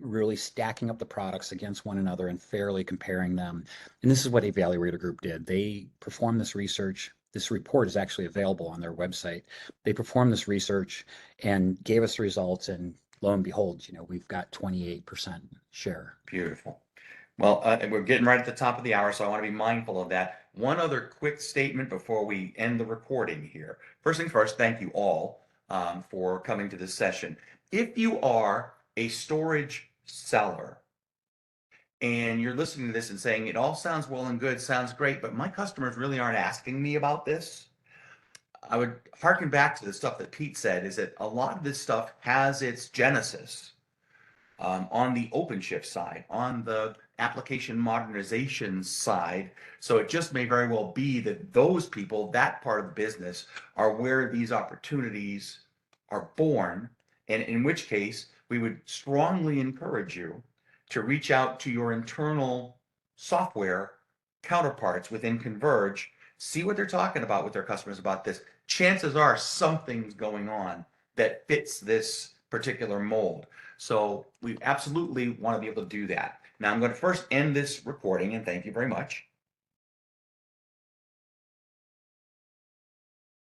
B: really stacking up the products against one another and fairly comparing them. And this is what Evaluator Group did. They performed this research. This report is actually available on their website. They performed this research and gave us the results, and lo and behold, we've got 28% share.
A: Beautiful. Well, we're getting right at the top of the hour, so I want to be mindful of that. One other quick statement before we end the recording here. First things first, thank you all for coming to this session. If you are a storage seller and you're listening to this and saying, it all sounds well and good, sounds great, but my customers really aren't asking me about this, I would harken back to the stuff that Pete said, is that a lot of this stuff has its genesis on the OpenShift side, on the application modernization side. So it just may very well be that those people, that part of the business, are where these opportunities are born. And in which case, we would strongly encourage you to reach out to your internal software counterparts within Converge, see what they're talking about with their customers about this. Chances are something's going on that fits this particular mold. So we absolutely want to be able to do that. Now I'm going to first end this recording, and thank you very much.